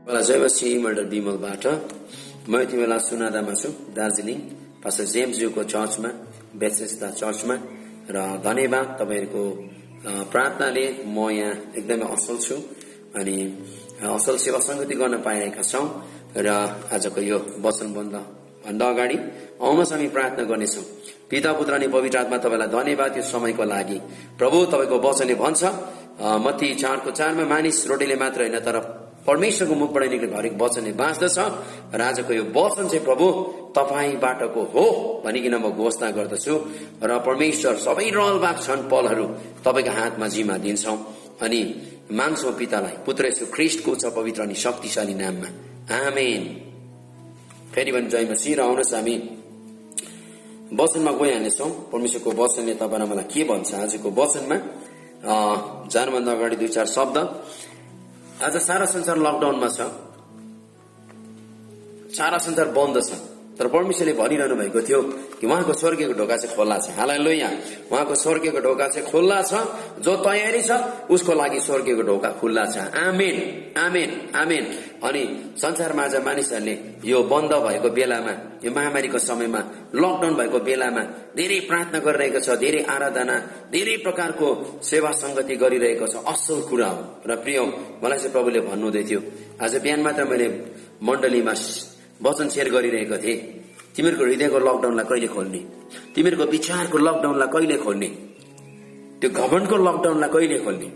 जय मसीह Mulder बिमलबाट म यति बेला सुनादामा छु, दार्जिलिङ पास्टर जेम्सज्यूको चर्चमा, बेथेस्दा चर्चमा। र धन्यवाद तपाईहरुको प्रार्थनाले म यहाँ एकदमै असल छु अनि असल सेवा संगति गर्न पाइरहेका छौं। र आजको यो वचन भन्दा अगाडि आउनुहोस् हामी प्रार्थना गर्नेछौं। पिता पुत्र अनि पवित्र आत्मा तपाईलाई धन्यवाद यो समयको लागि। प्रभु तपाईको वचनले भन्छ मत्ती 4:4 मा मानिस रोटीले मात्र हैन तर परमेश्वरको मुखबाट निक्लेको हरेक वचनले बाँच्दछ। र आजको यो वचन चाहिँ प्रभु तपाईबाटको हो भनिकिन म घोषणा गर्दछु। र परमेश्वर सबै रहलबाग छन् पलहरू तपाईको हातमा जिम्मा दिन्छौं अनि माग्छौं पितालाई पुत्र येशू ख्रीष्टको उच्च पवित्र अनि शक्तिशाली नाममा, आमेन। फेरि पनि जय मसीह। र आउनुहोस् हामी वचनमा गइहाल्नेछौं। परमेश्वरको वचनले तपाईलाई मलाई के भन्छ आजको वचनमा जानुभन्दा अगाडि 2-4 शब्द। आज सारा संसार लकडाउनमा छ, सारा संसार बन्द छ, तर परमेश्वरले भनिरहनु भएको थियो कि उहाँको स्वर्गीयको ढोका चाहिँ खुल्ला छ। हालेलुया। उहाँको स्वर्गीयको ढोका चाहिँ खुल्ला छ। जो तयारी छ उसको लागि स्वर्गीयको ढोका खुल्ला छ। आमेन आमेन आमेन। अनि संसारमा आज मानिसहरूले यो बन्द भएको बेलामा, यो महामारीको समयमा, लकडाउन भएको बेलामा धेरै प्रार्थना गरिरहेको छ, धेरै आराधना, धेरै प्रकारको सेवा संगति गरिरहेको छ। असल कुरा हो। र प्रिय मलाई चाहिँ प्रभुले भन्नुहुँदै थियो, आज बिहान मात्र मैले मण्डलीमा वचन शेयर गरिरहेको थिएँ, तिमीहरूको हृदयको लकडाउनलाई कहिले खोल्ने, तिमीहरूको विचारको लकडाउनलाई कहिले खोल्ने, त्यो घमण्डको लकडाउनलाई कहिले खोल्ने,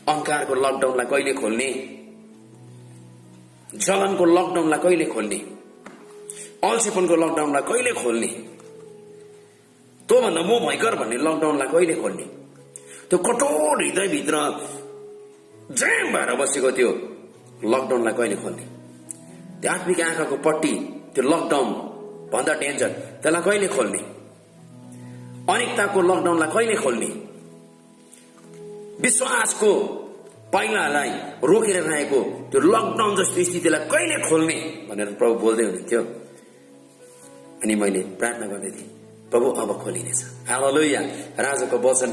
अहंकारको लकडाउनलाई कहिले खोल्ने, जलनको लकडाउनलाई कहिले खोल्ने, अल्छेपनको लकडाउनलाई कहिले खोल्ने, त्यो भन्दा म भयंकर भन्ने लकडाउनलाई कहिले खोल्ने, त्यो कठोर हृदयभित्र जाम भएर बसेको त्यो लकडाउनलाई कहिले खोल्ने, त्यो आत्मिक आँखाको पट्टी, त्यो लकडाउन भन्दा डेन्जर, त्यसलाई कहिले खोल्ने, अनेकताको लकडाउनलाई कहिले खोल्ने, विश्वासको पाइलालाई रोकेर रहेको त्यो लकडाउन जस्तो स्थितिलाई कहिले खोल्ने भनेर प्रभु बोल्दै हुनुहुन्थ्यो। अनि मैले प्रार्थना गर्दै थिएँ, प्रभु अब खोलिनेछ। हालेलुया। आजको वचन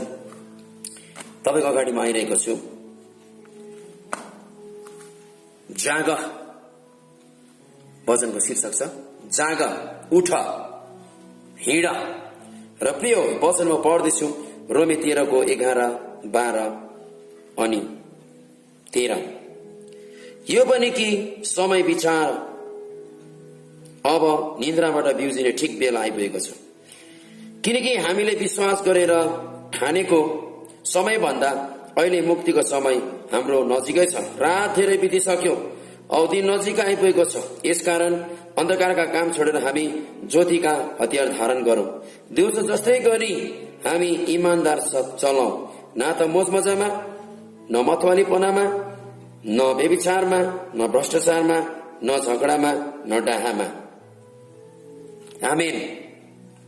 तपाईको अगाडि म आइरहेको छु। जाग, वचनको शीर्षक छ जाग, उठ, हिँड। र प्रिय वचन म पढ्दैछु रोमी 13:11-12 अनि 13। यो पनि कि समय विचार अब निन्द्राबाट बिउजिने ठिक बेला आइपुगेको छ, किनकि हामीले विश्वास गरेर ठानेको समय भन्दा अहिले मुक्तिको समय हाम्रो नजिकै छ। रात धेरै बितिसक्यो, औ दिन नजिक आइपुगेको छ। यसकारण अन्धकारका काम छोडेर हामी ज्योतिका हतियार धारण गरौं। दिउँसो जस्तै गरी हामी इमानदार चलौं, न त मोजमजामा, न मतवालीपनामा, न व्यभिचारमा, न भ्रष्टाचारमा, न झगडामा, न डाहामा। आमेन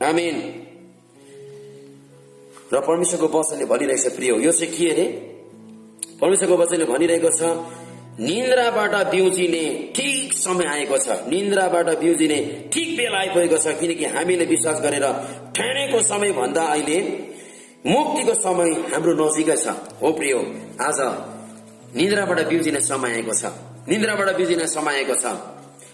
आमेन। र परमेश्वरको वचनले भनिरहेको छ प्रिय, यो चाहिँ के अरे? परमेश्वरको वचनले भनिरहेको छ निन्द्राबाट बिउजिने ठिक समय आएको छ, निन्द्राबाट बिउजिने ठिक बेला आइपुगेको छ, किनकि हामीले विश्वास गरेर ठानेको समय भन्दा अहिले मुक्तिको समय हाम्रो नजिकै छ। हो प्रिय, आज निन्द्राबाट बिउजिने समय आएको छ, निन्द्राबाट बिउजिने समय आएको छ।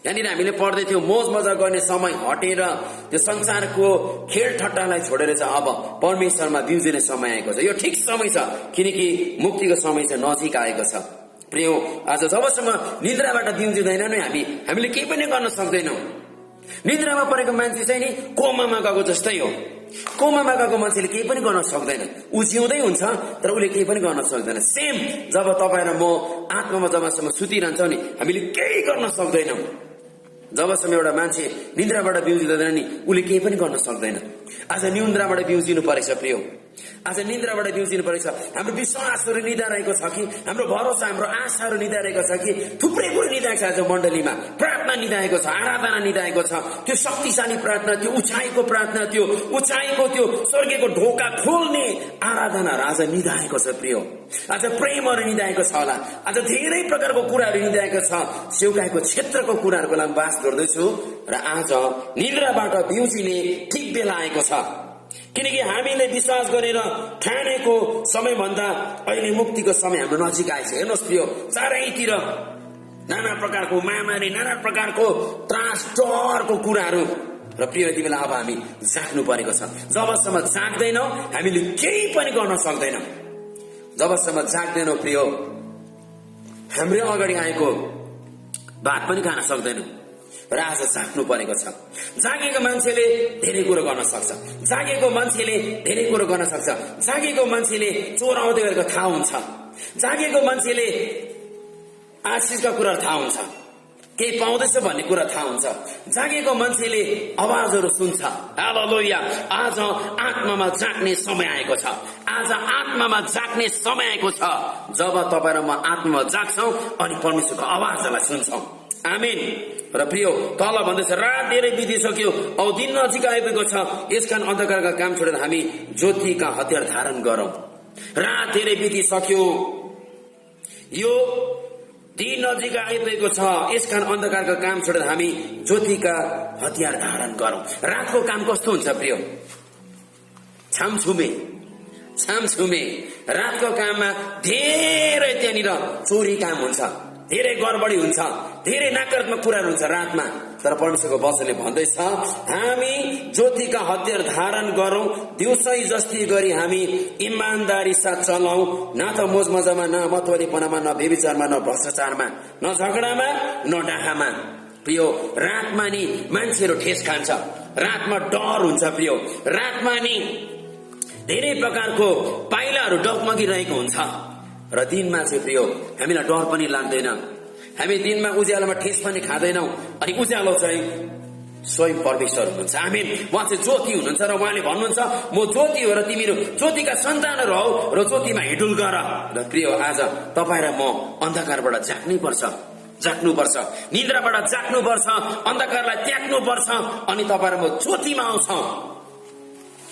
यहाँनिर हामीले पढ्दै थियौं मोज मजा गर्ने समय हटेर त्यो संसारको खेल ठट्टालाई छोडेर चाहिँ अब परमेश्वरमा बिउजिने समय आएको छ। यो ठिक समय छ, किनकि मुक्तिको समय चाहिँ नजिक आएको छ। प्रिय, आज जबसम्म निन्द्राबाट बिउजिँदैन नै हामीले केही पनि गर्न सक्दैनौं। निन्द्रामा परेको मान्छे चाहिँ नि कोमामा गएको जस्तै हो। कोमामा गएको मान्छेले केही पनि गर्न सक्दैन, ऊ जिउँदै हुन्छ तर उसले केही पनि गर्न सक्दैन। सेम जब तपाईँ र म आत्मामा जबसम्म सुतिरहन्छौं नि हामीले केही गर्न सक्दैनौं। जबसम्म एउटा मान्छे निन्द्राबाट बिउजिँदैन नि उसले केही पनि गर्न सक्दैन। आज निन्द्राबाट बिउजिनु परेछ प्रिय, आज निन्द्राबाट बिउजिनु परेछ। हाम्रो विश्वासहरू निधारहेको छ कि, हाम्रो भरोसा, हाम्रो आशाहरू निधारहेको छ कि, थुप्रै कुरो निधाएको छ। आज मण्डलीमा प्रार्थना निधाएको छ, आराधना निधाएको छ, त्यो शक्तिशाली प्रार्थना, त्यो उचाइको प्रार्थना, त्यो उचाइको त्यो स्वर्गीयको ढोका खोल्ने आराधना आज निधाएको छ प्रिय। आज प्रेमहरू निधाएको छ होला, आज धेरै प्रकारको कुराहरू निधाएको छ। सेवकाईको क्षेत्रको कुराहरूको लागि बास गर्दैछु र आज निन्द्राबाट बिउजिने ठिक बेला आएको छ, किनकि हामीले विश्वास गरेर ठानेको समय भन्दा अहिले मुक्तिको समय हाम्रो नजिक आएछ। हेर्नुहोस् प्रिय, चारैतिर नाना प्रकारको महामारी, नाना प्रकारको त्रास डरको कुराहरू। र प्रिय यति बेला अब हामी जाग्नु परेको छ। जबसम्म जाग्दैनौ हामीले केही पनि गर्न सक्दैनौँ। जबसम्म जाग्दैनौ प्रिय, हाम्रो अगाडि आएको भात पनि खान सक्दैनौँ। र आज जाग्नु परेको छ। जागेको मान्छेले धेरै कुरो गर्न सक्छ। जागेको मान्छेले धेरै कुरो गर्न सक्छ। जागेको मान्छेले चोर आउँदै गरेको थाहा हुन्छ। जागेको मान्छेले आशिषका कुरा थाहा हुन्छ, केही पाउँदैछ भन्ने कुरा थाहा हुन्छ। जागेको मान्छेले आवाजहरू सुन्छ। हालेलुया। आज आत्मामा जाग्ने समय आएको छ। आज आत्मामा जाग्ने समय आएको छ। जब तपाईँ र म आत्मामा जाग्छौँ अनि परमेश्वरको आवाजलाई सुन्छौँ। आमेन। र प्रिय तल भन्दैछ, रात धेरै बितिसक्यो औ दिन नजिक आइपुगेको छ, यसकारण अन्धकारका काम छोडेर हामी ज्योतिका हतियार धारण गरौं। रात धेरै बितिसक्यो, यो दिन नजिक आइपुगेको छ, यसकारण अन्धकारका काम छोडेर हामी ज्योतिका हतियार धारण गरौं। रातको काम कस्तो हुन्छ प्रिय? छामछुमे। रातको काममा धेरै त्यहाँनिर चोरी काम हुन्छ, धेरै गडबडी हुन्छ, धेरै नकारात्मक कुराहरू हुन्छ रातमा। तर परमेश्वरको वचनले भन्दैछ, हामी ज्योतिका हतियार धारण गरौं, दिउँसै जस्ती गरी हामी इमानदारी साथ चलाऊ, न त मोज मजामा, न मतवालीपनामा, न व्यभिचारमा, न भ्रष्टाचारमा, न झगडामा, न डाहामा। प्रियो, रातमा नि मान्छेहरू ठेस खान्छ, रातमा डर हुन्छ प्रियो, रातमा नि धेरै प्रकारको पाइलाहरू डगमगिरहेको हुन्छ। र दिनमा चाहिँ प्रियो हामीलाई डर पनि लाग्दैन। हामी दिनमा उज्यालोमा ठेस पनि खाँदैनौँ। अनि उज्यालो चाहिँ स्वयं परमेश्वर हुनुहुन्छ। आमेन। उहाँ चाहिँ ज्योति हुनुहुन्छ र उहाँले भन्नुहुन्छ, म ज्योति हो र तिमीहरू ज्योतिका सन्तानहरू हौ र ज्योतिमा हिडुल गर। र प्रियो, आज तपाईँ र म अन्धकारबाट जाग्नुपर्छ, निन्द्राबाट जाग्नुपर्छ, अन्धकारलाई त्याग्नुपर्छ, अनि तपाईँ र म ज्योतिमा आउँछौँ।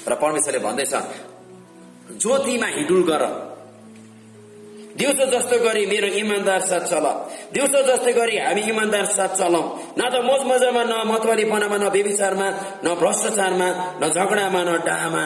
र परमेश्वरले भन्दैछ, ज्योतिमा हिडुल गर, दिउँसो जस्तो गरी मेरो इमानदार साथ चल। दिउँसो जस्तो गरी हामी इमानदार साथ चलौं, न त मोज मजामा, न मतवालीपनामा, न व्यभिचारमा, न भ्रष्टाचारमा, न झगडामा, न डाहामा।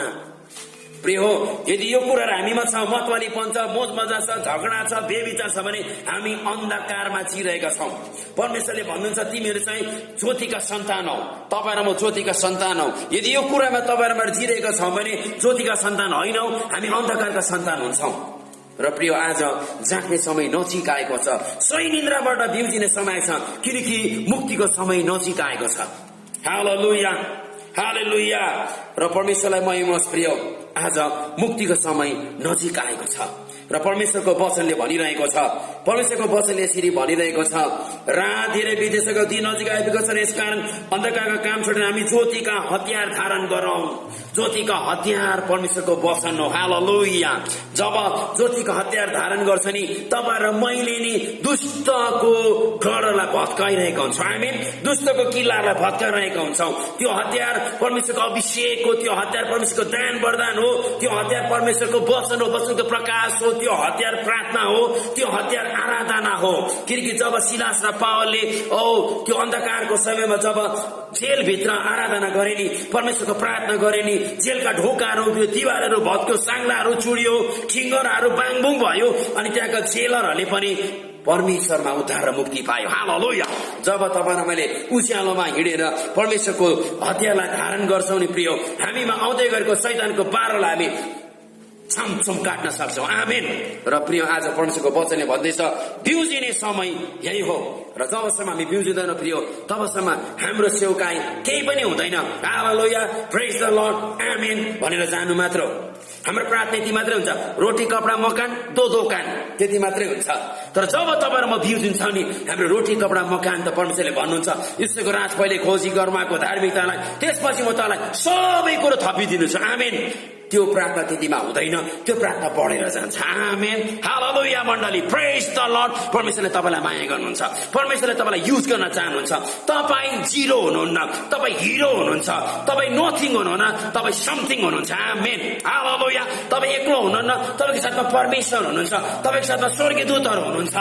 प्रिय हो, यदि यो कुराहरू हामीमा छ, मतवालीपन छ, मोज मजा छ, झगडा छ, व्यभिचार छ भने हामी अन्धकारमा जिरहेका छौं। परमेश्वरले भन्नुहुन्छ, तिमीहरू चाहिँ ज्योतिका सन्तान हौ, तपाईँ र म ज्योतिका सन्तान हौ। यदि यो कुरामा तपाईँ र म जिरहेका छौं भने ज्योतिका सन्तान होइनौ, हामी अन्धकारका सन्तान हुन्छौं। र प्रिय, आज जाग्ने समय नजिक आएको छ, सही निन्द्राबाट बिउजिने समय छ, किनकि मुक्तिको समय नजिक आएको छ। हालेलुया, हालेलुया। र परमेश्वरलाई महिमा होस्। प्रिय, आज मुक्तिको समय नजिक आएको छ र परमेश्वरको वचनले भनिरहेको छ, परमेश्वरको वचनले यसरी भनिरहेको छ, रात धेरै बितिसक्यो, दिन नजिक आइपुगेको छ, यसकारण अन्धकारका काम छोडेर हामी ज्योतिका हतियार धारण गरौं। ज्योतिका हतियार परमेश्वरको वचन हो। हालेलुया। जब ज्योतिका हतियार धारण गर्छ नि, तपाईँ र मैले नि दुष्टको गढलाई भत्काइरहेका हुन्छौँ। हामी दुष्टको किल्लालाई भत्काइरहेका हुन्छौँ। त्यो हतियार परमेश्वरको अभिषेक हो, त्यो हतियार परमेश्वरको दान वरदान हो, त्यो हतियार परमेश्वरको वचन हो, वचनको प्रकाश हो, त्यो हतियार प्रार्थना हो, त्यो हतियार आराधना हो। किनकि जब सिलास र पावलले त्यो अन्धकारको समयमा जब जेलभित्र आराधना गरे नि, परमेश्वरको प्रार्थना गरे नि, जेलका ढोकाहरू, त्यो दिवारहरू भत्क्यो, साङ्लाहरू चुडियो, खिङ्गराहरू बाङबुङ भयो, अनि त्यहाँका जेलरहरूले पनि परमेश्वरमा उद्धार र मुक्ति पायो। हालेलुया। जब तपाईँ र मैले उज्यालोमा हिँडेर परमेश्वरको हतियारलाई धारण गर्छौं नि प्रिय, हामीमा आउँदै गरेको शैतानको बारोलाई हामी छमछम काट्न सक्छौं। आमेन। र प्रिय, आज परमेश्वरको वचनले भन्दैछ, बिउजिने समय यही हो। र जबसम्म हामी बिउजिँदैन प्रिय, तबसम्म हाम्रो सेवकाई केही पनि हुँदैन। हालेलुया, प्रेज द लर्ड, आमेन भनेर जानु मात्र हो। हाम्रो प्रार्थना यति मात्रै हुन्छ, रोटी कपडा मकान दो दोकान, त्यति मात्रै हुन्छ। तर जब तपाईँ र म बिउजिन्छ नि, हाम्रो रोटी कपडा मकान त परमेश्वरले भन्नुहुन्छ, ईश्वरको राज पहिले खोजी गर्माको धार्मिकतालाई, त्यसपछि म तँलाई सबै कुरो थपिदिनु छु। आमेन। त्यो प्रार्थना त्यतिमा हुँदैन, त्यो प्रार्थना बढेर जान्छ। आमेन। हालेलुया मण्डली, प्रेज द लर्ड। परमेश्वरले तपाईलाई माया गर्नुहुन्छ, परमेश्वरले तपाईलाई युज गर्न चाहनुहुन्छ। तपाईँ जिरो हुनुहुन्न, तपाईँ हिरो हुनुहुन्छ, तपाईँ नथिङ हुनुहुन्न, तपाईँ समथिङ हुनुहुन्छ। आमेन। हालेलुया। तपाईँ एक्लो हुनुहुन्न, तपाईँको साथमा परमेश्वर हुनुहुन्छ, तपाईँको साथमा स्वर्गीय दूतहरू हुनुहुन्छ।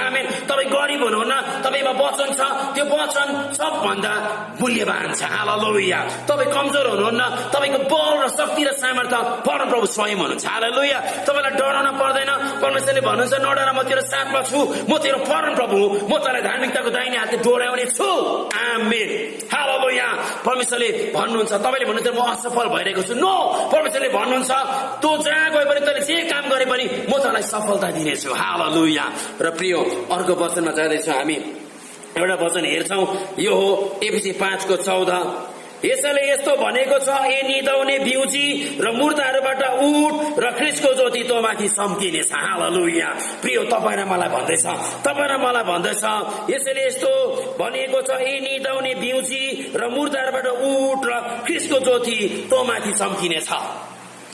आमेन। तपाईँ गरिब हुनुहुन्न, तपाईँमा वचन छ, त्यो वचन सबभन्दा मूल्यवान छ। हालेलुया। तपाईँ कमजोर हुनुहुन्न, तपाईँको बल र शक्ति र सामर्थ्य अर्थ परमप्रभु स्वयं हुनुहुन्छ। हालेलुया। तपाईलाई डराउन पर्दैन। परमेश्वरले भन्नुहुन्छ नडर, म तेरो साथमा छु, म तेरो परमप्रभु हुँ, म तँलाई धार्मिकताको दाहिने हातले डोर्याउने छु। आमेन। हालेलुया। परमेश्वरले भन्नुहुन्छ, तपाईले भन्नुहुन्छ म असफल भइरहेको छु। नो, परमेश्वरले भन्नुहुन्छ तँ जहाँ गए पनि तैँले जे काम गरे पनि म तँलाई सफलता दिनेछु। हालेलुया। र प्रिय अर्को वचनमा जाँदैछौँ हामी, एउटा वचन हेर्छौँ, यो हो एफिसी 5:14। यसैले यस्तो भनेको छ, ए निदाउने बिउजी र मुर्दाहरूबाट उठ र ख्रीष्टको ज्योति तँमाथि चम्किनेछ। हालेलुया। प्रिय तपाईँ र मलाई भन्दैछ, यसैले यस्तो भनेको छ, ए निदाउने बिउजी र मुर्दाहरूबाट उठ र ख्रीष्टको ज्योति तँमाथि चम्किनेछ।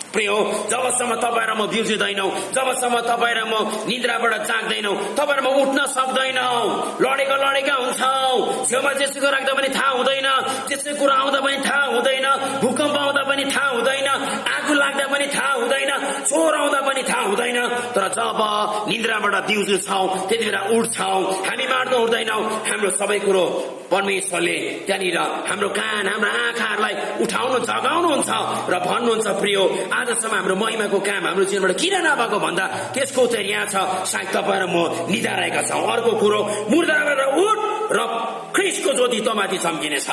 प्रिय जबसम्म तपाईँ र म बिउजिँदैनौ, जबसम्म तपाईँ र म निद्राबाट जाग्दैनौ, तपाईँ र म उठ्न सक्दैनौ। लडेका हुन्छौ, छेउमा जेसुको राख्दा पनि थाहा हुँदैन, जेसुकै कुरा आउँदा पनि थाहा हुँदैन, भूकम्प आउँदा पनि थाहा हुँदैन, आगो लाग्दा पनि थाहा हुँदैन, चोर आउँदा पनि थाहा हुँदैन। तर जब निद्राबाट बिउजिन्छौ त्यति बेला उठ्छौ, हामी मार्नु हुँदैनौ। हाम्रो सबै कुरो परमेश्वरले त्यहाँनिर हाम्रो कान, हाम्रो आँखाहरूलाई उठाउनु, जगाउनुहुन्छ र भन्नुहुन्छ, प्रिय आजसम्म हाम्रो महिमाको काम हाम्रो जीवनबाट किन नभएको भन्दा त्यसको उत्तर यहाँ छ, सायद तपाईँ र म निधारेका छौँ। अर्को कुरो, मुर्दाबाट उठ र ख्रीष्टको ज्योति तँमाथि चम्किनेछ।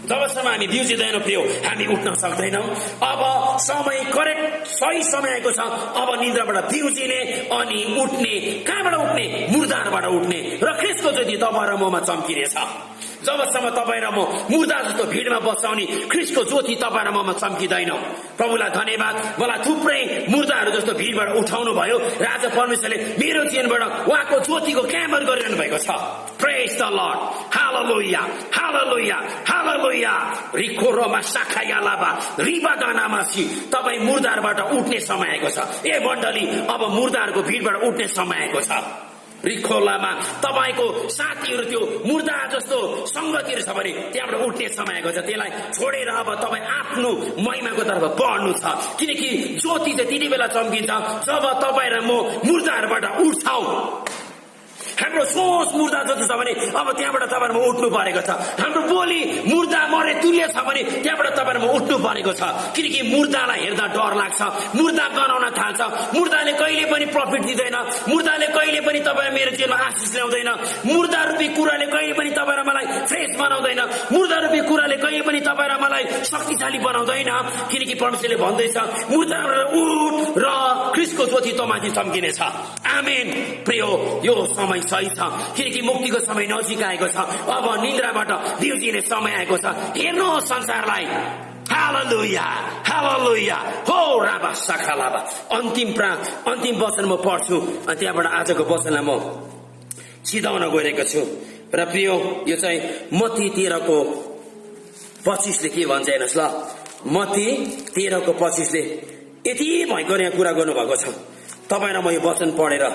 जबसम्म हामी बिउजिँदैनौँ प्रिय, हामी उठ्न सक्दैनौँ। अब समय करेक्ट, सही समय आएको छ। अब निन्द्राबाट बिउजिने अनि उठ्ने। कहाँबाट उठ्ने? मुर्दाबाट उठ्ने र ख्रीष्टको ज्योति तपाईँ र ममा चम्किनेछ। जबसम्म तपाईँ र म मुर्दा जस्तो भिडमा बस्छौँ नि ख्रीष्टको ज्योति तपाईँ र ममा चम्किँदैन। प्रभुलाई धन्यवाद, मलाई थुप्रै मुर्दाहरू जस्तो भिडबाट उठाउनु भयो र आज परमेश्वरले मेरो जीवनबाट उहाँको ज्योतिको कामहरू गरिरहनु भएको छ। प्रेज द लर्ड। हालेलुया, हालेलुया, हालेलुया। रिखोरोमा शाखाया लाभा रिबा दानामासी, तपाईँ मुर्दाहरूबाट उठ्ने समय आएको छ। ए मण्डली, अब मुर्दाहरूको भिडबाट उठ्ने समय आएको छ। रिखोलामा तपाईको साथीहरू त्यो मुर्दा जस्तो संगतिहरू छ भने त्यहाँबाट उठ्ने समय आएको छ। त्यसलाई छोडेर अब तपाईँ आफ्नो महिमाको तर्फ बढ्नु छ, किनकि ज्योति चाहिँ त्यति बेला चम्किन्छ जब तपाईँ र म मुर्दाहरूबाट उठ्छौँ। हाम्रो सोच मुर्दा जस्तो छ भने अब त्यहाँबाट तपाईँहरूमा उठ्नु परेको छ। हाम्रो बोली मुर्दा मरे तुल्य छ भने त्यहाँबाट तपाईँहरूमा उठ्नु परेको छ, किनकि मुर्दालाई हेर्दा डर लाग्छ, मुर्दा गनाउन थाल्छ, मुर्दाले कहिले पनि प्रफिट दिँदैन, मुर्दाले कहिले पनि तपाईँ मेरो जीवनमा आशिष ल्याउँदैन, मुर्दा रूपी कुराले कहिले पनि तपाईँ र मलाई फ्रेस बनाउँदैन, मुर्दा रूपी कुराले कहिले पनि तपाईँ र मलाई शक्तिशाली बनाउँदैन, किनकि परमेश्वरले भन्दैछ मुर्दाबाट उठ र ख्रीष्टको ज्योति तँमाथि चम्किनेछ। आमेन। प्रिय यो समय सही छ, किनकि मुक्तिको समय नजिक आएको छ। अब निन्द्राबाट बिउजिने समय आएको छ। हेर्नु संसारलाई। हालेलुया, हालेलुया। हो राबा सखालाबा। अन्तिम वचन म पढ्छु अनि त्यहाँबाट आजको वचनलाई म सिधाउन गइरहेको छु। र प्रिय यो चाहिँ मत्ती 13:25 के भन्छ हेर्नुहोस् ल। मत्ती 13:25 यति भयङ्कर यहाँ कुरा गर्नुभएको छ। तपाईँ र म यो वचन पढेर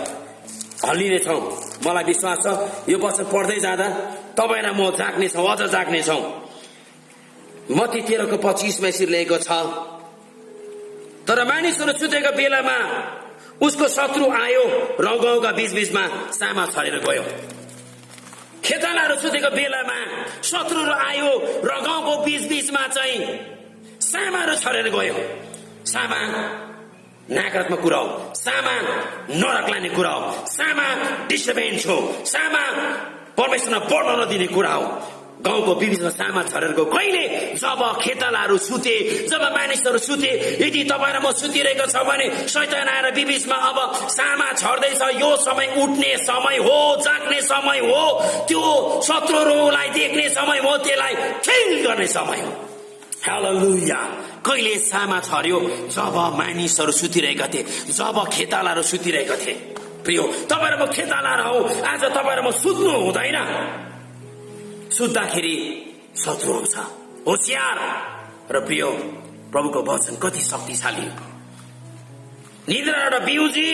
हल्लिनेछौँ। मलाई विश्वास छ यो वचन पढ्दै जाँदा तपाईँ र म जाग्नेछौँ, अझ जाग्नेछौँ। मत्ती 13:25 यसरी लेखेको छ, तर मानिसहरू सुतेको बेलामा उसको शत्रु आयो र गाउँका बीचबीचमा सामा छरेर गयो। खेतालाहरू सुतेको बेलामा शत्रुहरू आयो र गाउँको बीचबीचमा चाहिँ सामाहरू छरेर गयो। सामा नकारात्मक कुरा हो, सामा नरक लाने कुरा हो, सामा डिस्टर्बेन्स हो, सामा परमेश्वरमा बढ्न नदिने कुरा हो। गाउँको बीचमा सामा छरेर गयो। कहिले? जब खेतालाहरू सुते, जब मानिसहरू सुते। यदि तपाईँ र म सुतिरहेको छ भने शैतान आएर बीचमा अब सामा छर्दैछ। यो समय उठ्ने समय हो, जाग्ने समय हो, त्यो शत्रुहरूलाई देख्ने समय हो, त्यसलाई खेल गर्ने समय हो। हालेलुया। कहिले सामा छर्यो? जब मानिसहरू सुतिरहेका थिए, जब खेतालाहरू सुतिरहेका थिए। प्रिय तपाईँ र म खेतालाहरू हौ। आज तपाईँ र म सुत्नु हुँदैन। सुत्दाखेरि शत्रु आउँछ, होशियार। र प्रिय प्रभुको वचन कति शक्तिशाली। निद्राबाट बिउजी,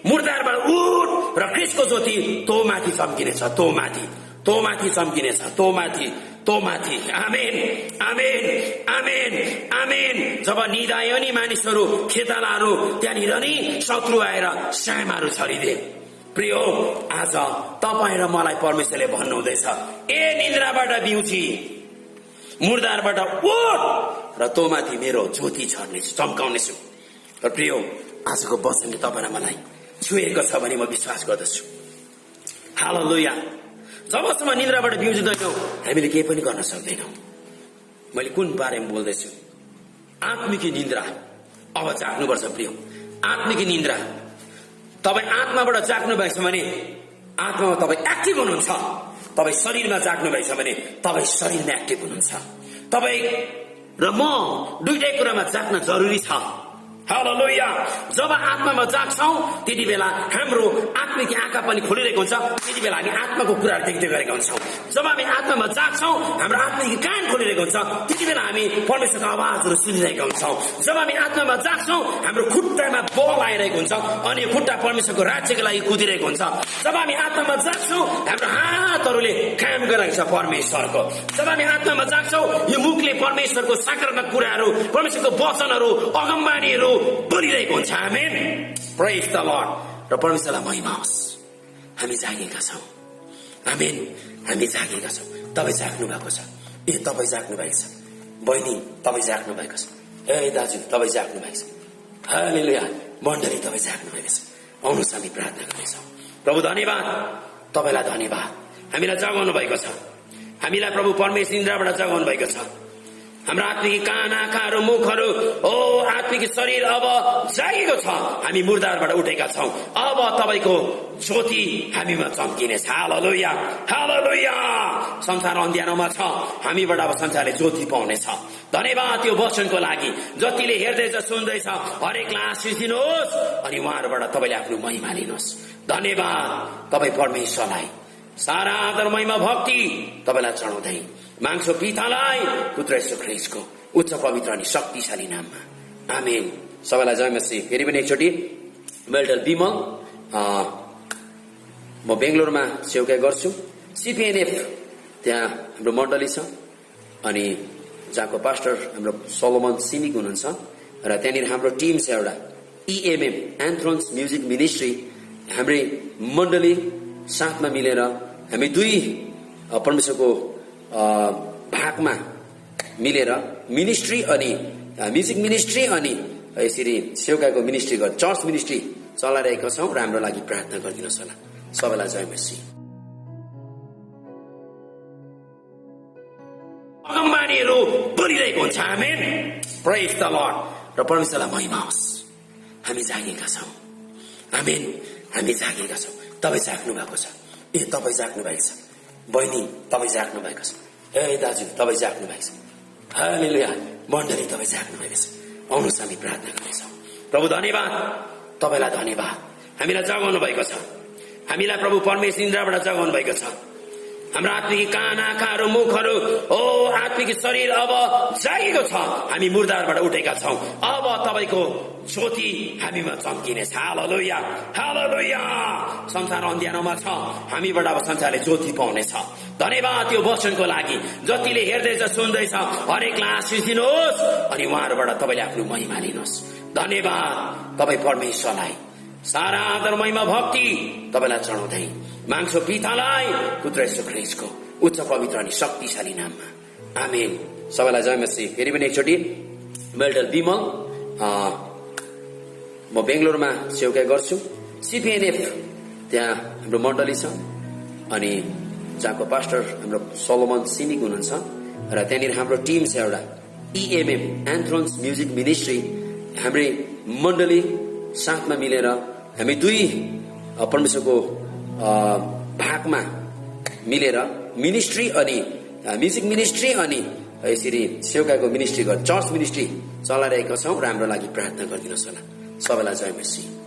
मुर्दाबाट उठ र ख्रीष्टको ज्योति तँमाथि चम्किनेछ, तँमाथि, तँमाथि चम्किनेछ, तँमाथि, तँमाथि। आमेन, आमेन, आमेन, आमेन। जब निदायो नि मानिसहरू, खेतालाहरू, त्यहाँनिर नि शत्रु आएर सामाहरू छरिदिए। प्रिय आज तपाईँ र मलाई परमेश्वरले भन्नुहुँदैछ, ए निद्राबाट बिउजी, मुर्दारबाट उठ र तँमाथि मेरो ज्योति छर्नेछु, चम्काउनेछु। र प्रिय, आजको वचनले तपाईँलाई मलाई छुएको छ भने म विश्वास गर्दछु। हालेलुया। जबसम्म निन्द्राबाट बिउजिँदैनौँ हामीले केही पनि गर्न सक्दैनौँ। मैले कुन बारेमा बोल्दैछु? आत्मिकी निन्द्रा। अब जाग्नुपर्छ प्रिय, आत्मिकी निन्द्रा। तपाईँ आत्माबाट जाग्नु भएछ भने आत्मामा तपाईँ एक्टिभ हुनुहुन्छ। तपाईँ शरीरमा जाग्नु भएछ भने तपाईँ शरीरमा एक्टिभ हुनुहुन्छ। तपाईँ र म दुईटै कुरामा जाग्न जरुरी छ। हालेलुया। जब आत्मामा जाग्छौँ त्यति बेला हाम्रो आत्मिक आँखा पनि खोलिरहेको हुन्छ। त्यति बेला हामी आत्माको कुराहरू देख्दै गरेका हुन्छौँ। जब हामी आत्मामा जाग्छौँ हाम्रो आत्मिक कान खोलिरहेको हुन्छ। त्यति बेला हामी परमेश्वरको आवाजहरू सुनिरहेका हुन्छौँ। जब हामी आत्मामा जाग्छौँ हाम्रो खुट्टामा बल आइरहेको हुन्छ अनि खुट्टा परमेश्वरको राज्यको लागि कुदिरहेको हुन्छ। जब हामी आत्मामा जाग्छौँ हाम्रो हातहरूले काम गरिरहेको छ परमेश्वरको। जब हामी आत्मामा जाग्छौँ यो मुखले परमेश्वरको सकारात्मक कुराहरू, परमेश्वरको वचनहरू, अगमबाणीहरू बोलिरहेको हुन्छ। आमेन। प्रेज द लर्ड। र परमेश्वरलाई महिमा होस्। हामी जागेका छौँ। आमेन। हामी जागेका छौँ। तपाईँ जाग्नु भएको छ। ए तपाईँ जाग्नु भएको छ। बहिनी तपाईँ जाग्नु भएको छ। ए दाजु तपाईँ जाग्नु भएको छ। हालेलुया। मण्डली तपाईँ जाग्नु भएको छ। आउनुहोस् हामी प्रार्थना गर्नेछौँ। प्रभु धन्यवाद, तपाईँलाई धन्यवाद। हामीलाई जगाउनु भएको छ। हामीलाई प्रभु परमेश्वर निन्द्राबाट जगाउनु भएको छ। हाम्रो आत्मिक कान, आँखाहरू, मुखहरू, ओ आत्मिक शरीर अब जागेको छ। हामी मुर्दारबाट उठेका छौँ। अब तपाईँको ज्योति हामीमा चम्किनेछ। हालेलुया। हालेलुया। संसार अँध्यारोमा छ, हामीबाट अब संसारले ज्योति पाउनेछ। धन्यवाद त्यो वचनको लागि। जतिले हेर्दैछ सुन्दैछ हरेकलाई आशिष दिनुहोस् अनि उहाँहरूबाट तपाईँले आफ्नो महिमा लिनुहोस्। धन्यवाद। तपाईँ परमेश्वरलाई सारा आदर, महिमा, भक्ति तपाईँलाई चढाउँदै माग्छौ पितालाई पुत्र येशू ख्रीष्टको उच्च पवित्र अनि शक्तिशाली नाममा। आमेन। सबैलाई जय मसीह। फेरि पनि एकचोटि मेल्टल बिमल, म बेङ्गलोरमा सेवकाई गर्छु। CPNF त्यहाँ हाम्रो मण्डली छ अनि जहाँको पास्टर हाम्रो सोलोमन सिमिक हुनुहुन्छ र त्यहाँनिर हाम्रो टिम छ एउटा EMM एन्थ्रोन्स म्युजिक मिनिस्ट्री। हाम्रै मण्डली साथमा मिलेर हामी दुई परमेश्वरको भागमा मिलेर मिनिस्ट्री अनि म्युजिक मिनिस्ट्री अनि यसरी सेवकाको मिनिस्ट्री चर्च मिनिस्ट्री चलाइरहेका छौँ र हाम्रो लागि प्रार्थना गरिदिनुहोस् होला। सबैलाई जय मसीह। अगमबाणीहरू बोलिरहेको हुन्छ। आमेन। प्रेज द लर्ड। र परमेश्वरलाई महिमा होस्। हामी जागेका छौँ। आमेन। हामी जागेका छौँ। तपाईँ जाग्नु भएको छ। ए तपाईँ जाग्नु भएको छ। बहिनी तपाईँ जाग्नु भएको छ। ए दाजु तपाईँ जाग्नु भएको छ। हालेलुया। मण्डली तपाईँ जाग्नु भएको छ। आउनुहोस् हामी प्रार्थना गर्नेछौँ। प्रभु धन्यवाद, तपाईँलाई धन्यवाद। हामीलाई जगाउनु भएको छ। हामीलाई प्रभु परमेश्वर निन्द्राबाट जगाउनु भएको छ। हाम्रो आत्मिक कान, आँखाहरू, मुखहरू, ओ आत्मिक शरीर अब जागेको छ। हामी मुर्दारबाट उठेका छौँ। अब तपाईँको ज्योति हामीमा चम्किनेछ। हालेलुया। हालेलुया। संसार अँध्यारोमा छ, हामीबाट अब संसारले ज्योति पाउनेछ। धन्यवाद त्यो वचनको लागि। जतिले हेर्दैछ सुन्दैछ हरेकलाई आशिष दिनुहोस् अनि उहाँहरूबाट तपाईँले आफ्नो महिमा लिनुहोस्। धन्यवाद। तपाईँ परमेश्वरलाई सारा आदर, महिमा, भक्ति तपाईँलाई चढाउँदै माग्छौ पितालाई पुत्र येशू ख्रीष्टको उच्च पवित्र अनि शक्तिशाली नाममा। आमेन। सबैलाई जय मसीह। फेरि पनि एकचोटि मेल्टल बिमल, म बेङ्गलोरमा सेवकाई गर्छु। CPNF त्यहाँ हाम्रो मण्डली छ अनि जहाँको पास्टर हाम्रो सोलोमन सिमिक हुनुहुन्छ र त्यहाँनिर हाम्रो टिम छ एउटा EMM एन्थ्रोन्स म्युजिक मिनिस्ट्री। हाम्रै मण्डली साथमा मिलेर हामी दुई परमेश्वरको भागमा मिलेर मिनिस्ट्री अनि म्युजिक मिनिस्ट्री अनि यसरी सेवकाको मिनिस्ट्री चर्च मिनिस्ट्री चलाइरहेका छौँ र हाम्रो लागि प्रार्थना गरिदिनुहोस् होला। सबैलाई जय मसीह।